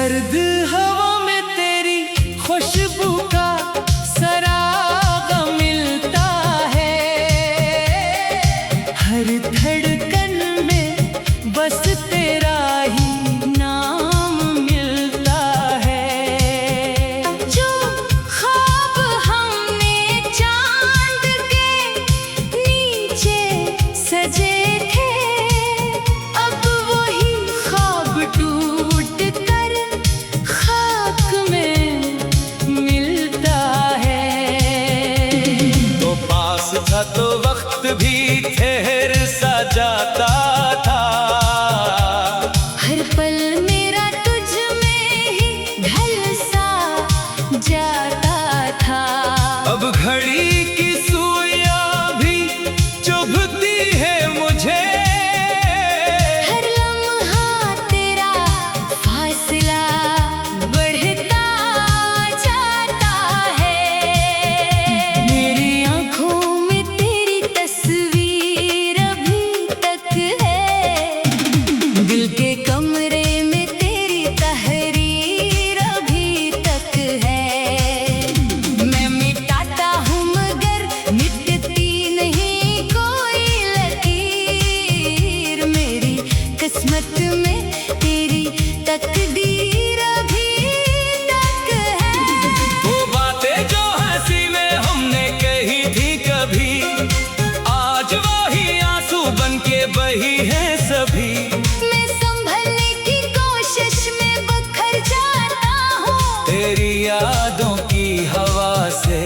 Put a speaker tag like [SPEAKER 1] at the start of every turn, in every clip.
[SPEAKER 1] सर्द हवा में तेरी खुशबू का सराग मिलता है। हर धड़कन में बस तेरा ही नाम मिलता है। जो ख्वाब हमने चांद के नीचे सजे थे, अब वही ख्वाब टूट कर खाक में मिलता है।
[SPEAKER 2] तो पास था तो वक्त भी ठहर सा जाता था।
[SPEAKER 1] हर पल मेरा तुझ में ही ढल सा जाता था।
[SPEAKER 2] अब घड़ी की सुइयां भी चुभती है मुझे।
[SPEAKER 1] हर लम्हा तेरा फासला बढ़ता जाता है। मेरी आंखों में तेरी तस्वीर अभी तक है। दिल के कमरे में तेरी तहरीर अभी तक है। मैं मिटाता हूँ मगर मिटती नहीं कोई लकीर। मेरी किस्मत में तेरी तकदीर अभी तक है।
[SPEAKER 2] वो बातें जो हंसी में हमने कही थी कभी, आज वही आंसू बन के बही है सभी।
[SPEAKER 1] मैं संभलने की कोशिश में बखर जाता हूँ।
[SPEAKER 2] तेरी यादों की हवा से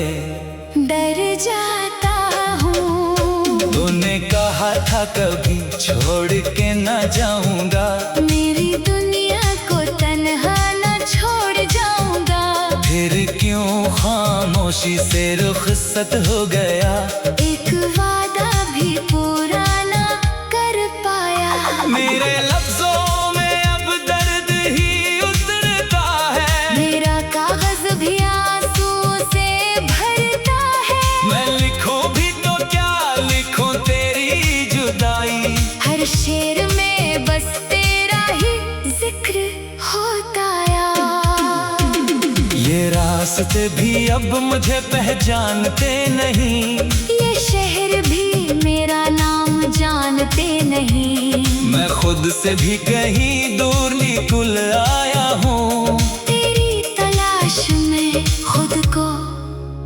[SPEAKER 1] डर जाता हूँ।
[SPEAKER 2] तूने कहा था कभी छोड़ के न जाऊंगा।
[SPEAKER 1] मेरी दुनिया को तन्हा न छोड़ जाऊंगा।
[SPEAKER 2] फिर क्यों खामोशी से रुखसत हो गया।
[SPEAKER 1] एक वादा भी पूरा न कर पाया।
[SPEAKER 2] मेरे लफ्जों में अब दर्द ही उतरता है।
[SPEAKER 1] मेरा कागज भी आंसू से भरता है।
[SPEAKER 2] मैं लिखूं भी तो क्या लिखूं तेरी जुदाई।
[SPEAKER 1] हर शेर में बस तेरा ही जिक्र होता यार।
[SPEAKER 2] ये रास्ते भी अब मुझे पहचानते नहीं।
[SPEAKER 1] ये शहर भी मेरा नाम जानते नहीं।
[SPEAKER 2] मैं खुद से भी कहीं दूर निकल आया हूँ।
[SPEAKER 1] तेरी तलाश में खुद को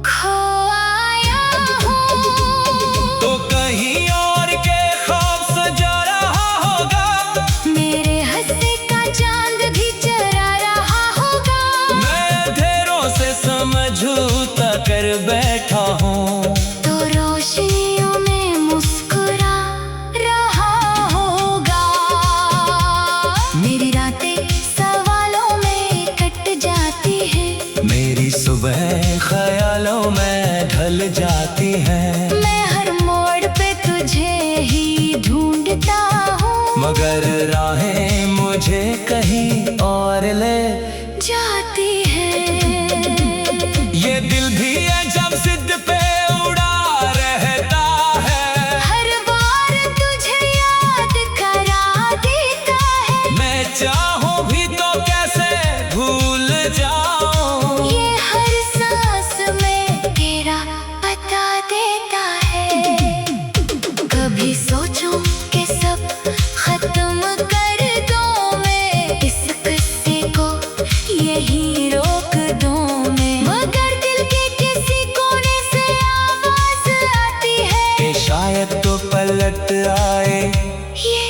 [SPEAKER 1] खो आया हूँ।
[SPEAKER 2] तो कहीं और के ख्वाब सजा रहा होगा।
[SPEAKER 1] मेरे हंसी का चांद भी चरा रहा होगा।
[SPEAKER 2] मैं अंधेरों से समझौता कर बैठा हूँ।
[SPEAKER 1] तो रोशनियों में मुस्कुरा रहा होगा। मेरी रातें सवालों में कट जाती है।
[SPEAKER 2] मेरी सुबह ख्यालों में ढल जाती है।
[SPEAKER 1] मैं हर मोड़ पे तुझे ही ढूंढता हूँ।
[SPEAKER 2] मगर राहें मुझे कहीं और ले
[SPEAKER 1] जाती है।
[SPEAKER 2] ये दिल भी है जब जिद पे उड़ा रहता है।
[SPEAKER 1] हर बार तुझे याद करा देता है।
[SPEAKER 2] मैं चाहूं भी तो कैसे भूल जाऊं।
[SPEAKER 1] ये हर सांस में तेरा पता देता है। कभी सोचूं कि सब खत्म कर दूं मैं इस किस्से को यही रोक दूं मैं। मगर दिल के किसी कोने से आवाज आती है
[SPEAKER 2] कि शायद तो पलट आए।
[SPEAKER 1] ये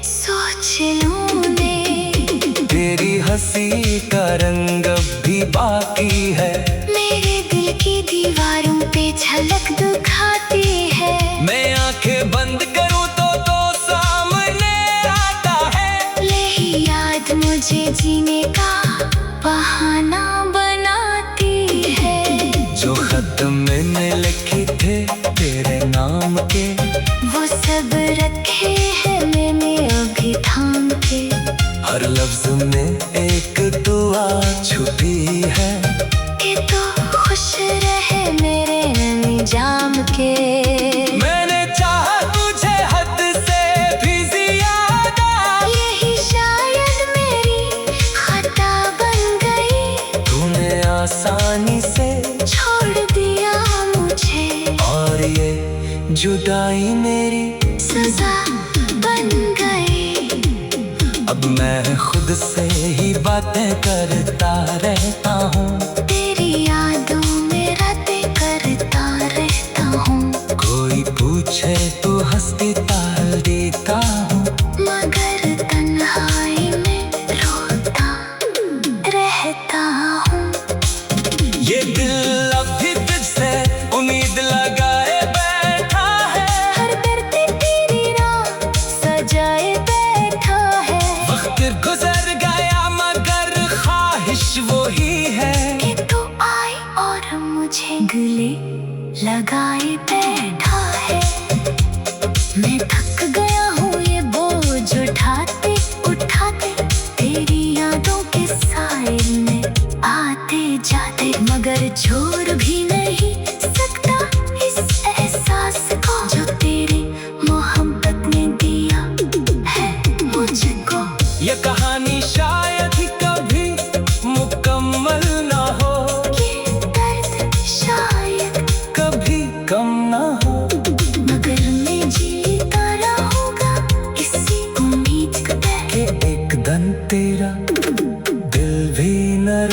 [SPEAKER 1] सोच लूं मैं।
[SPEAKER 2] तेरी हंसी का रंग अब भी बाकी है।
[SPEAKER 1] मेरे दिल की दीवारों पे झलक दिखाती है।
[SPEAKER 2] मैं आंखें बंद करूं तो सामने आता है।
[SPEAKER 1] यही याद मुझे जीने का बहाना बनाती है।
[SPEAKER 2] जो खत मैंने लिखे थे तेरे नाम के,
[SPEAKER 1] वो सब रखे हैं मैंने अभी थाम के।
[SPEAKER 2] हर लफ्ज में एक दुआ छुपी है
[SPEAKER 1] कि तू खुश रहे मेरे अंजाम के।
[SPEAKER 2] मैंने चाहा तुझे हद से भी ज्यादा।
[SPEAKER 1] यही शायद मेरी खता बन
[SPEAKER 3] आसानी से
[SPEAKER 1] छोड़ दिया मुझे,
[SPEAKER 3] और ये जुदाई मेरी
[SPEAKER 1] सजा बन गई।
[SPEAKER 3] अब मैं खुद से ही बातें करता रहता हूँ,
[SPEAKER 1] तेरी यादों में रातें करता रहता हूँ।
[SPEAKER 3] कोई पूछे तो हंसती टाल देता हूँ,
[SPEAKER 1] मगर तन्हाई में रोता रहता हूँ।
[SPEAKER 3] ये दिल अभी तुझसे उम्मीद लगाए बैठा है,
[SPEAKER 1] हर दर्द तेरी राह सजाए बैठा है।
[SPEAKER 3] वक्त गुजर गया मगर ख्वाहिश वही है
[SPEAKER 1] कि तू आए और मुझे गले लगाए बैठा है। मैं थक गया हूँ ये बोझ उठाते उठाते, तेरी यादों के साहिल में आते जाते। मगर छोड़ भी नहीं सकता इस एहसास को, जो तेरी मोहब्बत ने दिया है मुझको।
[SPEAKER 3] ये कहानी शायद ही कभी मुकम्मल ना हो,
[SPEAKER 1] ये दर्द शायद
[SPEAKER 3] कभी कम ना हो,
[SPEAKER 1] मगर मैं जीता रहूंगा इसी उम्मीद पे।
[SPEAKER 3] कि एक दिन तेरा दिल भी न